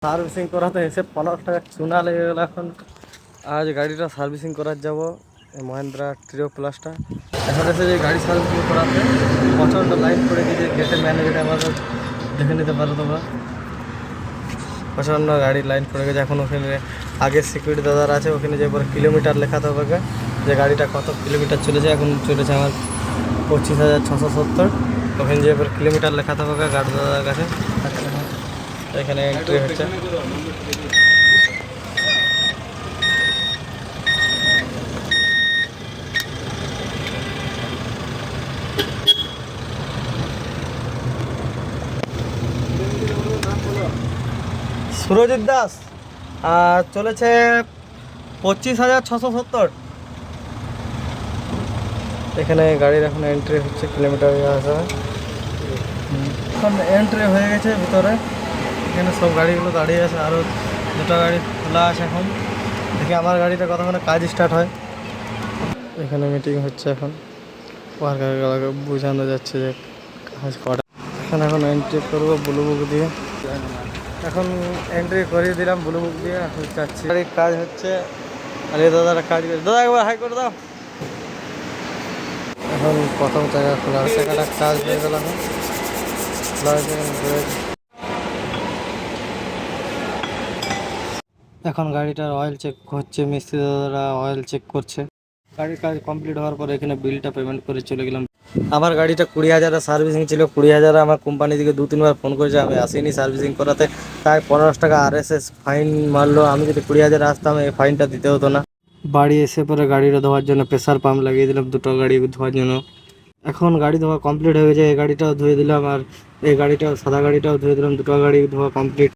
Servicing করাতে এসে 15 টাকা চুনা লেগে গেল। এখন আজ গাড়িটা সার্ভিসিং করার যাব, মহেন্দ্রা ট্রিও প্লাসটা। এখন এসে যে গাড়ি সার্ভিসিং করাতে প্রচণ্ড লাইন পড়ে গিয়েছে। গেটের ম্যানেজার আমাদের দেখে নিতে পারো তোমরা, প্রচণ্ড গাড়ির লাইন পড়ে গেছে। এখন ওখানে আগে সিকিউরিটি দাদারা আছে, ওখানে যে পরে কিলোমিটার লেখাতে হবে যে গাড়িটা কত কিলোমিটার চলেছে। এখন চলেছে আমার 25,670। ওখানে যে পরে কিলোমিটার লেখাতে হবে গাড়ি দাদার কাছে। এখানে এন্ট্রি হচ্ছে। সুরজিৎ দাস আর চলেছে 25,670। এখানে গাড়ির এখন এন্ট্রি হচ্ছে, কিলোমিটার হিসাবে এখন এন্ট্রি হয়ে গেছে ভিতরে। এখানে সব গাড়িগুলো দাঁড়িয়ে আছে, আরও দুটো গাড়ি খোলা আছে। এখন দেখি আমার গাড়িটা কতক্ষণে কাজ স্টার্ট হয়। এখানে মিটিং হচ্ছে, এখন ওয়ার্কারগুলোকে বোঝানো যাচ্ছে যে কাজ করা। এখন এন্ট্রি করবো ব্লু বুক দিয়ে। এখন এন্ট্রি করিয়ে দিলাম ব্লু বুক দিয়ে। এখন যাচ্ছি, গাড়ির কাজ হচ্ছে আর এই দাদারা কাজ করে। দাদা একবার হাই করে দাও। এখন প্রথম জায়গা খোলা আছে, একটা কাজ হয়ে গেল। এখন খোলা হয়েছে, এখন গাড়িটার অয়েল চেক হচ্ছে, মিস্ত্রি দাদারা অয়েল চেক করছে। গাড়ির কাজ কমপ্লিট হওয়ার পরে এখানে বিলটা পেমেন্ট করে চলে গেলাম। আমার গাড়িটা 20,000 সার্ভিসিং ছিল। 20,000 আমার কোম্পানি থেকে 2-3 বার ফোন করেছে, আমি আসিনি সার্ভিসিং করাতে, তাই 15 টাকা RSS ফাইন মারলো। আমি যদি 20,000 আসতাম এই ফাইনটা দিতে হতো না। বাড়ি এসে পরে গাড়িটা ধোয়ার জন্য প্রেসার পাম্প লাগিয়ে দিলাম, দুটো গাড়ি ধোয়ার জন্য। এখন গাড়ি ধোয়া কমপ্লিট হয়ে গেছে, এই গাড়িটাও ধুয়ে দিলাম আর এই গাড়িটাও, সাদা গাড়িটাও ধুয়ে দিলাম। দুটো গাড়ি ধোয়া কমপ্লিট।